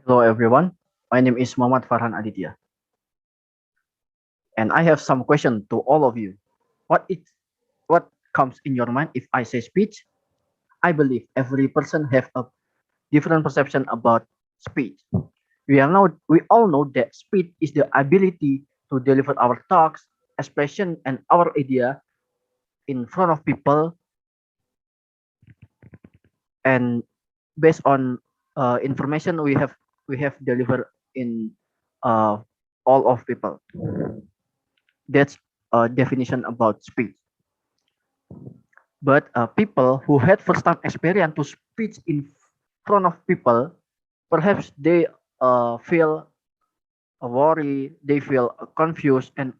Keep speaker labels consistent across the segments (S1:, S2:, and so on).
S1: Hello everyone, my name is Muhammad Farhan Aditya, and I have some question to all of you. What comes in your mind if I say speech? I believe every person have a different perception about speech. We all know that speech is the ability to deliver our thoughts, expression, and our idea in front of people, and based on information we have delivered in uh, all of people. That's a definition about speech. But people who had first-time experience to speak in front of people, perhaps they feel worried, they feel confused, and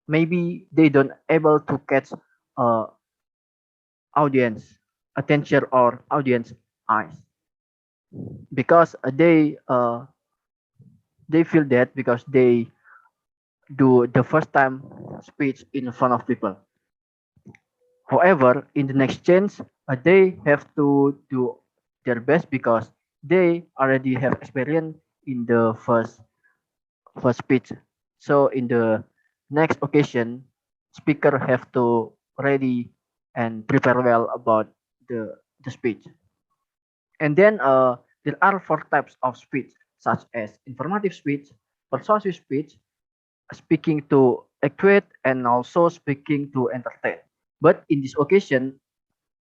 S1: maybe they don't able to catch uh, audience attention or audience eyes because they feel that because they do the first time speech in front of people. However, in the next chance, they have to do their best because they already have experience in the first speech. So in the next occasion, speaker have to ready and prepare well about the speech. And then there are four types of speech, such as informative speech, persuasive speech, speaking to equate, and also speaking to entertain. But in this occasion,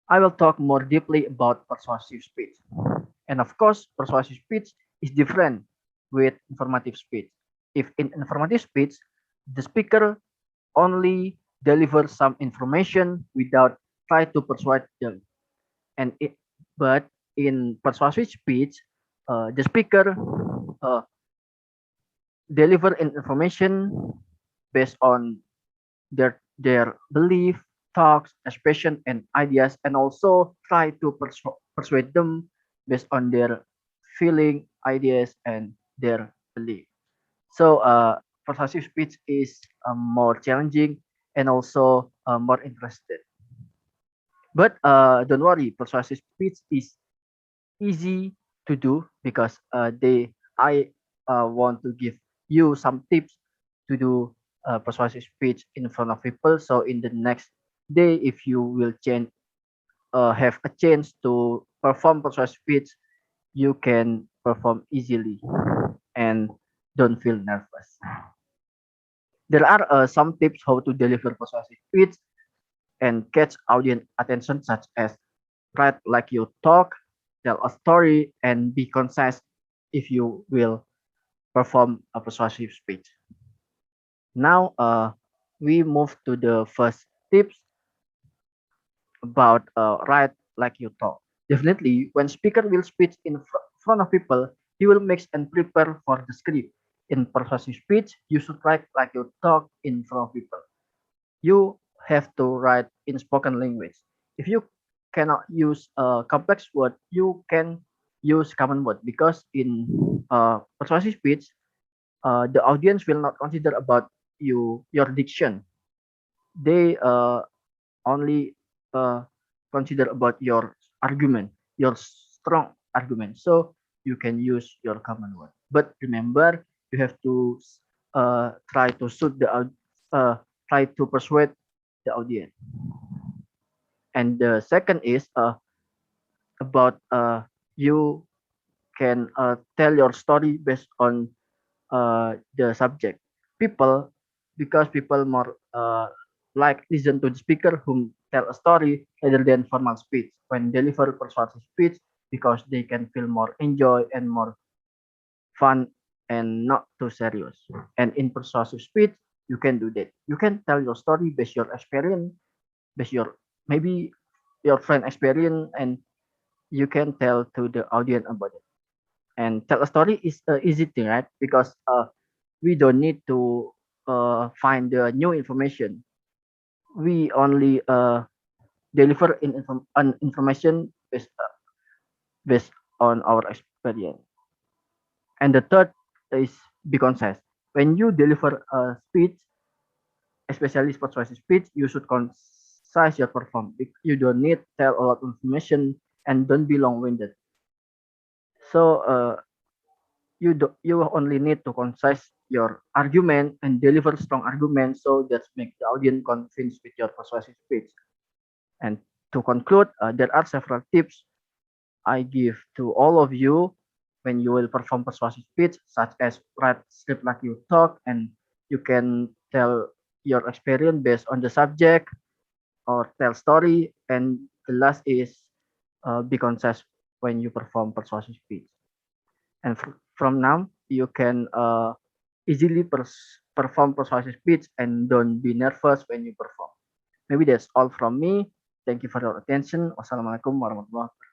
S1: I will talk more deeply about persuasive speech. And of course, persuasive speech is different with informative speech. If in informative speech, the speaker only delivers some information without try to persuade them. And it, but in persuasive speech, the speaker uh, deliver information based on their belief, thoughts, expression, and ideas, and also try to persuade them based on their feeling, ideas, and their belief. So, persuasive speech is more challenging and also more interested. But don't worry, persuasive speech is easy to do because I want to give you some tips to do persuasive speech in front of people. So in the next day, if you will have a chance to perform persuasive speech, you can perform easily and don't feel nervous. There are some tips how to deliver persuasive speech and catch audience attention, such as write like you talk, tell a story, and be concise if you will perform a persuasive speech. Now, we move to the first tips about write like you talk. Definitely, when speaker will speak in front of people, he will mix and prepare for the script. In persuasive speech, you should write like you talk in front of people. You have to write in spoken language. If you cannot use a complex word, you can use common word because in persuasive speech, the audience will not consider about your diction. They only uh, consider about your argument, your strong argument. So you can use your common word. But remember, you have to try to suit uh, try to persuade the audience. And the second is about you can tell your story based on the subject. People, because people more like listen to the speaker whom tell a story rather than formal speech when deliver persuasive speech because they can feel more enjoy and more fun and not too serious. And in persuasive speech, you can do that. You can tell your story based your experience, based your maybe your friend experience, and you can tell to the audience about it. And tell a story is easy thing, right? Because we don't need to find the new information. We only deliver information based on our experience. And the third is be concise. When you deliver a speech, especially persuasive speech, you should concise your perform. You don't need tell a lot of information and don't be long-winded. So you only need to concise your argument and deliver strong arguments so that make the audience convinced with your persuasive speech. And to conclude, there are several tips I give to all of you when you will perform persuasive speech, such as write script like you talk, and you can tell your experience based on the subject or tell story. And the last is be concise when you perform persuasive speech. And from now, you can easily perform persuasive speech and don't be nervous when you perform. Maybe that's all from me. Thank you for your attention. Wassalamualaikum warahmatullahi wabarakatuh.